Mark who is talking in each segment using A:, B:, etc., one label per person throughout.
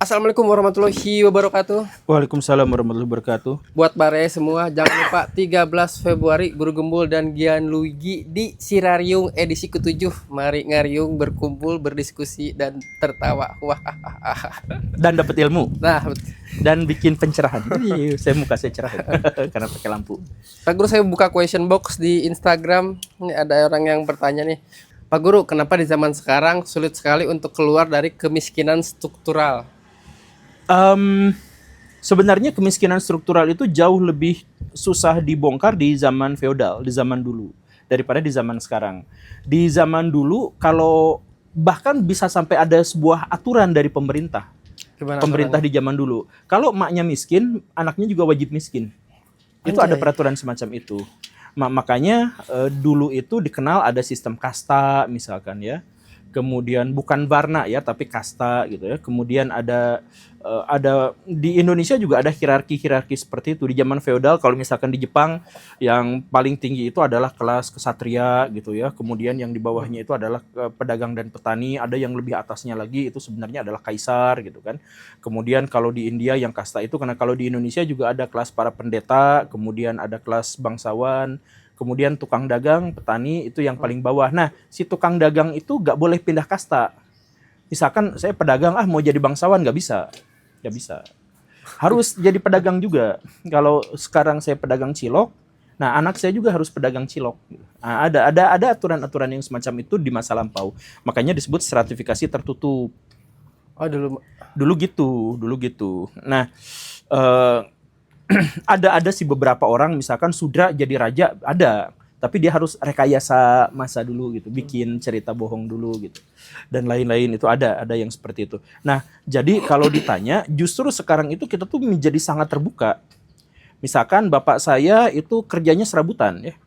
A: Assalamualaikum warahmatullahi wabarakatuh.
B: Waalaikumsalam warahmatullahi wabarakatuh.
A: Buat Bare semua, jangan lupa 13 Februari Guru Gembul dan Gianluigi di Sirariung edisi ke-7. Mari ngariung, berkumpul, berdiskusi dan tertawa. Wah.
B: Dan dapat ilmu
A: Nah,
B: dan bikin pencerahan. Iya, saya muka saya cerah karena pakai lampu.
A: Pak Guru, saya buka question box di Instagram. Ini ada orang yang bertanya nih. Pak Guru, kenapa di zaman sekarang sulit sekali untuk keluar dari kemiskinan struktural?
B: Sebenarnya kemiskinan struktural itu jauh lebih susah dibongkar di zaman feodal, di zaman dulu, daripada di zaman sekarang. Di zaman dulu, kalau bahkan bisa sampai ada sebuah aturan dari pemerintah.
A: Gimana
B: Pemerintah
A: aturannya?
B: di zaman dulu. Kalau emaknya miskin, anaknya juga wajib miskin. Itu ada
A: Anjay.
B: peraturan semacam itu. Makanya dulu itu dikenal ada sistem kasta misalkan ya. Kemudian bukan warna ya, tapi kasta gitu ya. Kemudian ada di Indonesia juga ada hierarki seperti itu. Di zaman feodal, kalau misalkan di Jepang yang paling tinggi itu adalah kelas kesatria gitu ya. Kemudian yang di bawahnya itu adalah pedagang dan petani. Ada yang lebih atasnya lagi itu sebenarnya adalah kaisar gitu kan. Kemudian kalau di India yang kasta itu, karena kalau di Indonesia juga ada kelas para pendeta, kemudian ada kelas bangsawan. Kemudian tukang dagang, petani itu yang paling bawah. Nah, si tukang dagang itu nggak boleh pindah kasta. Misalkan saya pedagang, mau jadi bangsawan nggak bisa. Nggak bisa. Harus jadi pedagang juga. Kalau sekarang saya pedagang cilok, nah anak saya juga harus pedagang cilok. Nah, ada aturan-aturan yang semacam itu di masa lampau. Makanya disebut stratifikasi tertutup.
A: Oh, dulu.
B: Dulu gitu. Nah, ada sih beberapa orang misalkan sudra jadi raja ada, tapi dia harus rekayasa masa dulu gitu, bikin cerita bohong dulu gitu, dan lain-lain itu ada yang seperti itu. Nah, jadi kalau ditanya, justru sekarang itu kita tuh menjadi sangat terbuka. Misalkan bapak saya itu kerjanya serabutan ya.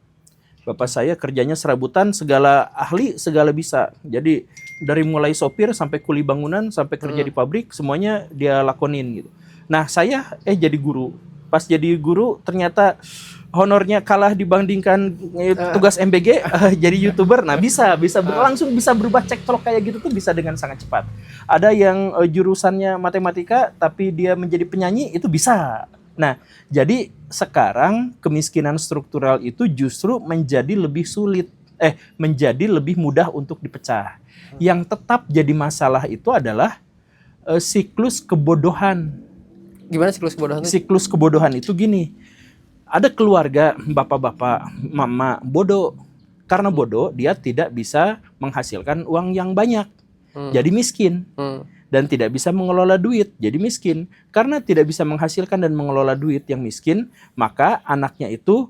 B: Bapak saya kerjanya serabutan, segala ahli, segala bisa. Jadi dari mulai sopir sampai kuli bangunan sampai kerja di pabrik semuanya dia lakonin gitu. Nah, saya jadi guru. Pas jadi guru ternyata honornya kalah dibandingkan tugas MBG jadi YouTuber. Nah, langsung bisa berubah cekcok kayak gitu tuh bisa dengan sangat cepat. Ada yang jurusannya matematika tapi dia menjadi penyanyi, itu bisa. Nah, jadi sekarang kemiskinan struktural itu justru menjadi lebih menjadi lebih mudah untuk dipecah. Yang tetap jadi masalah itu adalah siklus kebodohan.
A: Gimana siklus kebodohan itu?
B: Siklus kebodohan itu gini. Ada keluarga bapak-bapak, mama bodoh. Karena bodoh, dia tidak bisa menghasilkan uang yang banyak. Jadi miskin. Dan tidak bisa mengelola duit, jadi miskin. Karena tidak bisa menghasilkan dan mengelola duit yang miskin, maka anaknya itu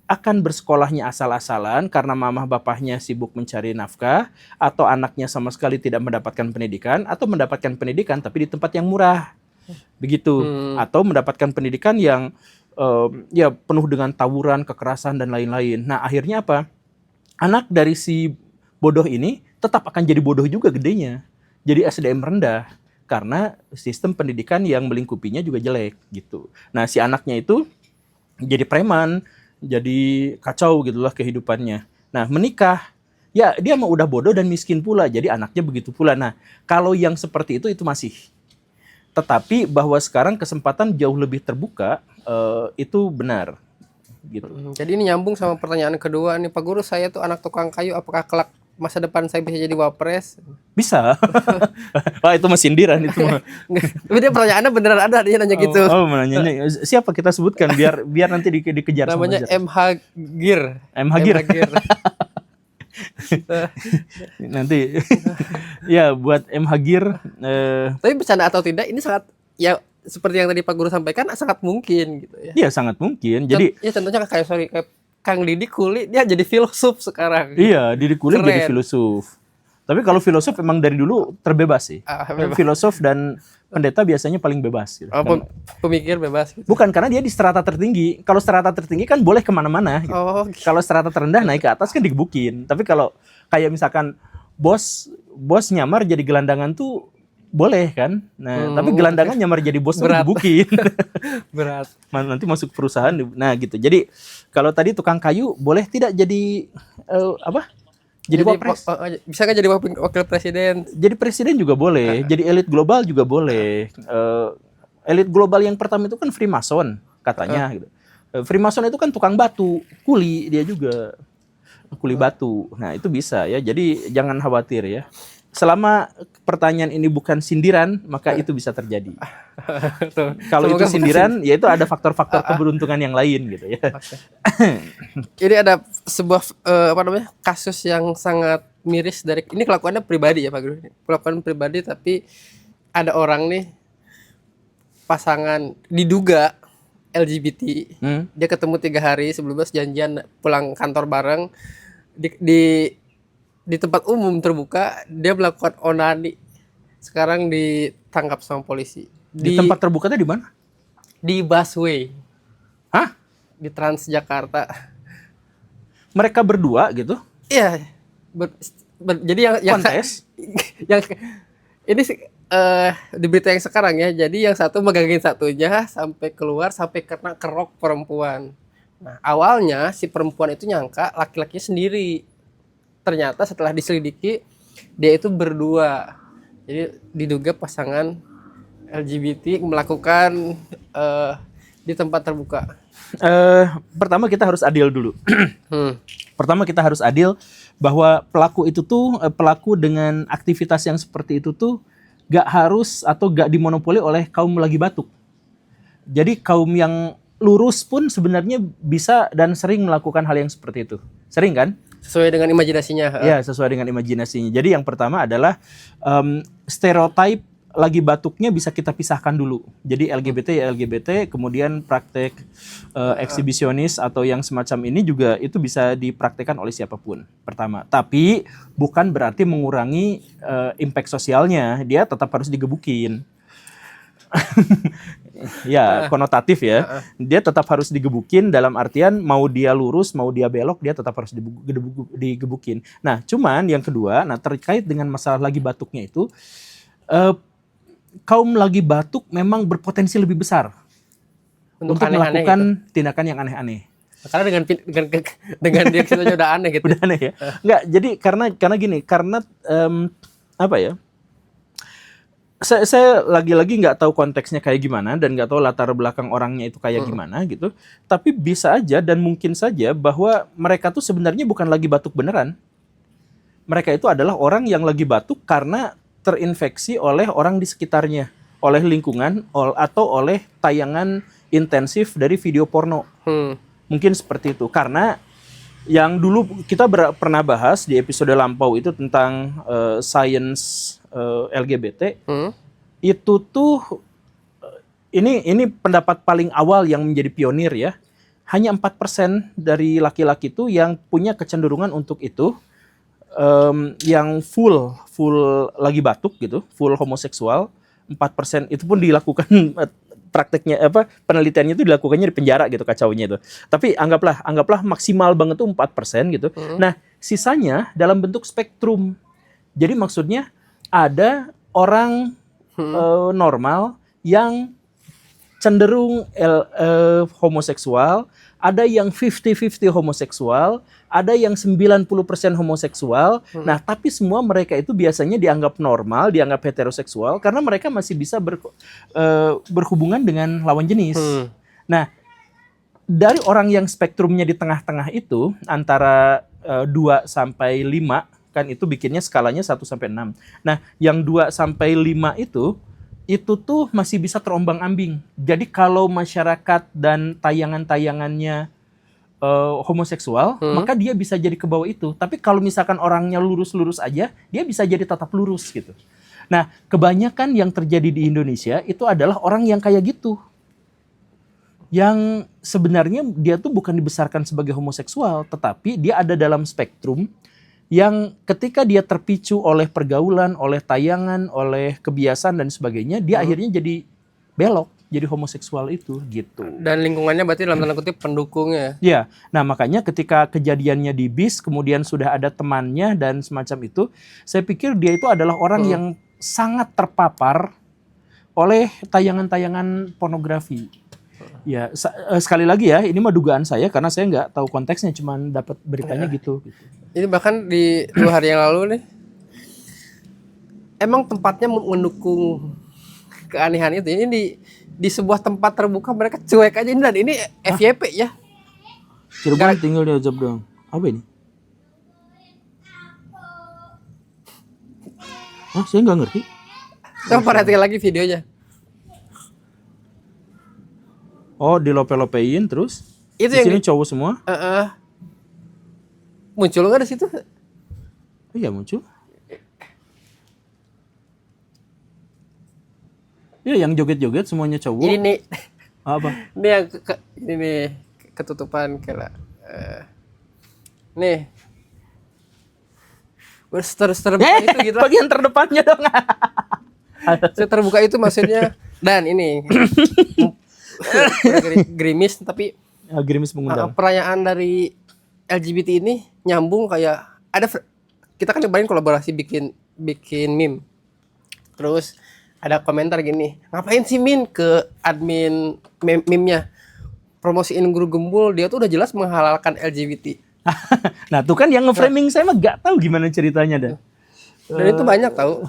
B: akan bersekolahnya asal-asalan karena mamah bapaknya sibuk mencari nafkah, atau anaknya sama sekali tidak mendapatkan pendidikan, atau mendapatkan pendidikan tapi di tempat yang murah. Begitu. Atau mendapatkan pendidikan yang penuh dengan tawuran, kekerasan dan lain-lain. Nah, akhirnya apa? Anak dari si bodoh ini tetap akan jadi bodoh juga gedenya. Jadi SDM rendah karena sistem pendidikan yang melingkupinya juga jelek gitu. Nah, si anaknya itu jadi preman, jadi kacau gitulah kehidupannya. Nah, menikah, ya dia mah udah bodoh dan miskin pula, jadi anaknya begitu pula. Nah, kalau yang seperti itu masih. Tetapi bahwa sekarang kesempatan jauh lebih terbuka, itu benar gitu.
A: Jadi ini nyambung sama pertanyaan kedua nih, Pak Guru, saya tuh anak tukang kayu, apakah kelak masa depan saya bisa jadi wapres?
B: Bisa. Wah, itu mah sindiran itu mah.
A: Tapi dia pertanyaannya beneran ada, dia nanya gitu.
B: Menanyanya siapa kita sebutkan biar nanti dikejar
A: Namanya
B: sama
A: MH Gir.
B: MH Gir. Nanti ya buat MH Gir.
A: Tapi bercanda atau tidak, ini sangat, ya seperti yang tadi Pak Guru sampaikan, sangat mungkin gitu ya.
B: Iya, sangat mungkin. Jadi
A: ya contohnya kayak Kang Didi Kuli, dia jadi filsuf sekarang.
B: iya, Didi Kuli
A: Keren.
B: jadi filosof. Tapi kalau filosof emang dari dulu terbebas sih.
A: Bebas.
B: Filosof dan pendeta biasanya paling bebas gitu.
A: Pemikir bebas gitu.
B: Bukan, karena dia di strata tertinggi. Kalau strata tertinggi kan boleh kemana-mana gitu.
A: Gitu.
B: Kalau strata terendah naik ke atas kan digebukin. Tapi kalau kayak misalkan bos nyamar jadi gelandangan tuh boleh kan. Nah, tapi gelandangan nyamar jadi bos tuh digebukin.
A: Berat.
B: Nanti masuk perusahaan. Nah gitu. Jadi kalau tadi tukang kayu boleh tidak jadi Jadi wapres.
A: Bisa kan jadi wakil presiden?
B: Jadi presiden juga boleh, jadi elit global juga boleh. Elit global yang pertama itu kan Freemason katanya gitu. Freemason itu kan tukang batu, kuli dia juga. Kuli batu. Nah, itu bisa ya. Jadi jangan khawatir ya. Selama pertanyaan ini bukan sindiran, maka itu bisa terjadi. Kalau itu sindiran, ya itu ada faktor-faktor keberuntungan yang lain gitu ya.
A: Ini ada sebuah kasus yang sangat miris dari ini, kelakuannya pribadi ya Pak Guru. Kelakuan pribadi, tapi ada orang nih, pasangan diduga LGBT. Dia ketemu 3 hari sebelumnya, janjian pulang kantor bareng di tempat umum terbuka, dia melakukan onani. Sekarang ditangkap sama polisi.
B: Di tempat terbukanya di mana?
A: Di busway.
B: Hah?
A: Di Transjakarta.
B: Mereka berdua gitu?
A: Iya. Jadi yang
B: kontes?
A: yang ini di berita yang sekarang ya. Jadi yang satu megangin satunya sampai keluar, sampai kena kerok perempuan. Nah, awalnya si perempuan itu nyangka laki-lakinya sendiri. Ternyata setelah diselidiki, dia itu berdua. Jadi diduga pasangan LGBT melakukan di tempat terbuka.
B: Pertama kita harus adil dulu. Pertama kita harus adil bahwa pelaku itu tuh pelaku dengan aktivitas yang seperti itu tuh gak harus atau gak dimonopoli oleh kaum lagi batuk. Jadi kaum yang lurus pun sebenarnya bisa dan sering melakukan hal yang seperti itu. Sering kan?
A: Sesuai dengan imajinasinya.
B: Ya, sesuai dengan imajinasinya. Jadi yang pertama adalah stereotip lagi batuknya bisa kita pisahkan dulu. Jadi LGBT ya LGBT, kemudian praktek eksibisionis atau yang semacam ini juga itu bisa dipraktekkan oleh siapapun. Pertama, tapi bukan berarti mengurangi impact sosialnya. Dia tetap harus digebukin. Ya, konotatif ya. Dia tetap harus digebukin dalam artian mau dia lurus, mau dia belok, dia tetap harus digebukin. Nah, cuman yang kedua, terkait dengan masalah lagi batuknya itu, kaum lagi batuk memang berpotensi lebih besar untuk melakukan gitu, tindakan yang aneh-aneh.
A: Karena dengan dia saja udah aneh gitu.
B: Udah aneh ya. Enggak, jadi karena gini, karena apa ya? Saya lagi-lagi nggak tahu konteksnya kayak gimana dan nggak tahu latar belakang orangnya itu kayak gimana gitu. Tapi bisa aja dan mungkin saja bahwa mereka tuh sebenarnya bukan lagi batuk beneran. Mereka itu adalah orang yang lagi batuk karena terinfeksi oleh orang di sekitarnya, oleh lingkungan, atau oleh tayangan intensif dari video porno. Mungkin seperti itu. Karena yang dulu kita pernah bahas di episode lampau itu tentang science LGBT, itu tuh ini pendapat paling awal yang menjadi pionir ya. Hanya 4% dari laki-laki itu yang punya kecenderungan untuk itu, yang full lagi batuk gitu, full homoseksual. 4% itu pun dilakukan prakteknya penelitiannya itu dilakukannya di penjara gitu, kacaunya itu. Tapi anggaplah maksimal banget tuh 4% gitu. Nah, sisanya dalam bentuk spektrum. Jadi maksudnya ada orang normal yang cenderung homoseksual, ada yang 50-50 homoseksual, ada yang 90% homoseksual. Nah, tapi semua mereka itu biasanya dianggap normal, dianggap heteroseksual karena mereka masih bisa berhubungan dengan lawan jenis. Nah, dari orang yang spektrumnya di tengah-tengah itu antara 2 sampai 5 kan, itu bikinnya skalanya 1 sampai 6. Nah, yang 2 sampai 5 itu tuh masih bisa terombang-ambing. Jadi kalau masyarakat dan tayangan-tayangannya homoseksual, maka dia bisa jadi ke bawah itu. Tapi kalau misalkan orangnya lurus-lurus aja, dia bisa jadi tetap lurus gitu. Nah, kebanyakan yang terjadi di Indonesia itu adalah orang yang kayak gitu. Yang sebenarnya dia tuh bukan dibesarkan sebagai homoseksual, tetapi dia ada dalam spektrum yang ketika dia terpicu oleh pergaulan, oleh tayangan, oleh kebiasaan dan sebagainya, dia akhirnya jadi belok, jadi homoseksual itu gitu.
A: Dan lingkungannya berarti dalam tanda kutip pendukungnya.
B: Ya, nah makanya ketika kejadiannya di bis, kemudian sudah ada temannya dan semacam itu, saya pikir dia itu adalah orang yang sangat terpapar oleh tayangan-tayangan pornografi. Ya, sekali lagi ya, ini mah dugaan saya karena saya nggak tahu konteksnya, cuman dapat beritanya gitu.
A: Ini bahkan di 2 hari yang lalu nih, emang tempatnya mendukung keanehan itu. Ini di sebuah tempat terbuka mereka cuek aja ini, dan ini FYP ya.
B: Cirebon tinggal diajak dong. Apa ini? Saya nggak ngerti.
A: Coba perhatikan lagi videonya.
B: Oh, dilope-lopein terus?
A: Itu
B: Di
A: yang
B: sini cowok semua?
A: muncul nggak di situ?
B: Oh iya muncul. Ya, yang joget-joget semuanya cowok.
A: Ini nih,
B: Apa?
A: ini yang ini nih ketutupan kira. Nih. Terbuka itu gitu lah.
B: Bagian terdepannya dong.
A: Terbuka itu maksudnya, dan ini gerimis, tapi
B: Gerimis mengundang.
A: perayaan dari LGBT ini nyambung kayak ada kita kan kemarin kolaborasi bikin meme. Terus ada komentar gini, ngapain sih Min ke admin meme-nya promosiin Guru Gembul, dia tuh udah jelas menghalalkan LGBT.
B: Nah, tuh kan yang nge-framing saya mah gak tahu gimana ceritanya dah.
A: Dan itu banyak tahu.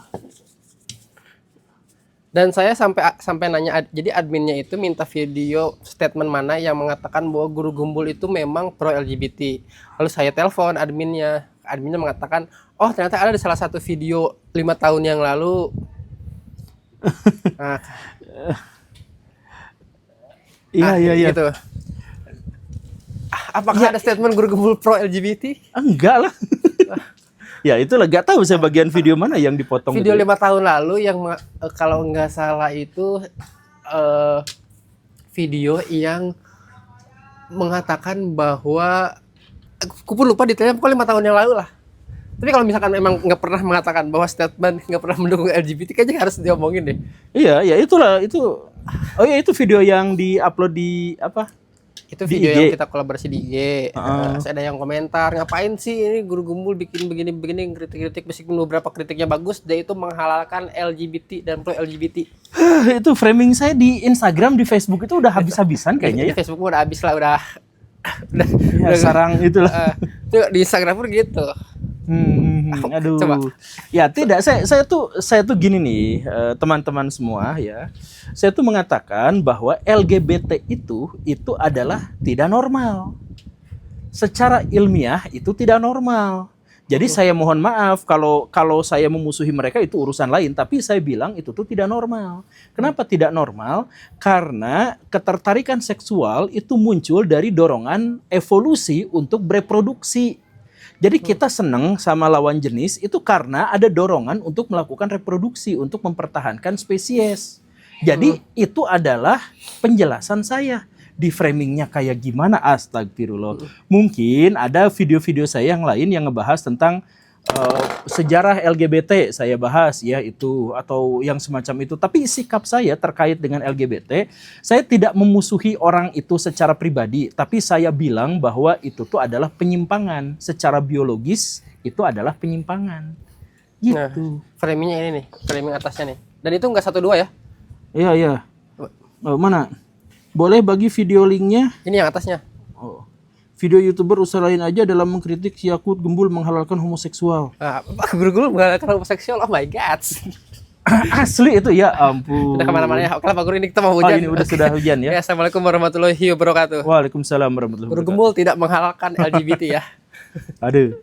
A: Dan saya sampai nanya, jadi adminnya itu minta video statement mana yang mengatakan bahwa Guru Gembul itu memang pro LGBT. Lalu saya telepon adminnya mengatakan, oh ternyata ada di salah satu video 5 tahun yang lalu. Nah,
B: Iya.
A: Gitu. Apakah ada statement Guru Gembul pro LGBT?
B: Enggak lah. Ya itulah, gak tahu saya bagian video mana yang dipotong.
A: Video
B: gitu.
A: 5 tahun lalu yang kalau nggak salah itu video yang mengatakan bahwa aku pun lupa detailnya, pokoknya 5 tahun yang lalu lah. Tapi kalau misalkan memang nggak pernah mengatakan bahwa statement nggak pernah mendukung LGBT, kayaknya harus diomongin deh.
B: Iya, ya itulah itu. Oh ya, itu video yang di-upload di apa?
A: Itu
B: Di
A: video
B: IG.
A: yang kita kolaborasi di IG. Terus ada yang komentar, ngapain sih ini Guru Gembul bikin begini kritik-kritik, meskipun beberapa kritiknya bagus, dia itu menghalalkan LGBT dan pro LGBT.
B: Itu framing saya di Instagram, di Facebook itu udah habis-habisan kayaknya
A: Di
B: ya.
A: Facebook udah habis lah, udah
B: Ya, sarang itulah.
A: tuh di Instagram pun gitu.
B: Aduh.
A: Coba.
B: Ya tidak, saya tuh gini nih, teman-teman semua ya. Saya tuh mengatakan bahwa LGBT itu adalah tidak normal. Secara ilmiah itu tidak normal. Jadi saya mohon maaf kalau saya memusuhi mereka itu urusan lain, tapi saya bilang itu tuh tidak normal. Kenapa tidak normal? Karena ketertarikan seksual itu muncul dari dorongan evolusi untuk bereproduksi. Jadi kita senang sama lawan jenis itu karena ada dorongan untuk melakukan reproduksi, untuk mempertahankan spesies. Jadi itu adalah penjelasan saya. Di framingnya kayak gimana, astagfirullah. Mungkin ada video-video saya yang lain yang ngebahas tentang sejarah LGBT, saya bahas ya itu, atau yang semacam itu. Tapi sikap saya terkait dengan LGBT, saya tidak memusuhi orang itu secara pribadi, tapi saya bilang bahwa itu tuh adalah penyimpangan. Secara biologis itu adalah penyimpangan. Gitu.
A: Nah, framingnya ini nih, framing atasnya nih. Dan itu nggak 1-2 ya?
B: Iya. Mana? Boleh bagi video linknya?
A: Ini yang atasnya.
B: Oh. Video YouTuber usaha lain aja dalam mengkritik Yakut Gembul menghalalkan homoseksual.
A: Nah, Guru menghalalkan homoseksual, oh my god.
B: Asli itu, ya ampun.
A: Udah kemana-mana ya. Oke lah Pak Guru, ini kita mau
B: Oh,
A: hujan.
B: ini udah sudah hujan ya.
A: Assalamualaikum warahmatullahi wabarakatuh.
B: Waalaikumsalam warahmatullahi
A: Guru
B: wabarakatuh.
A: Gembul tidak menghalalkan LGBT ya.
B: Aduh.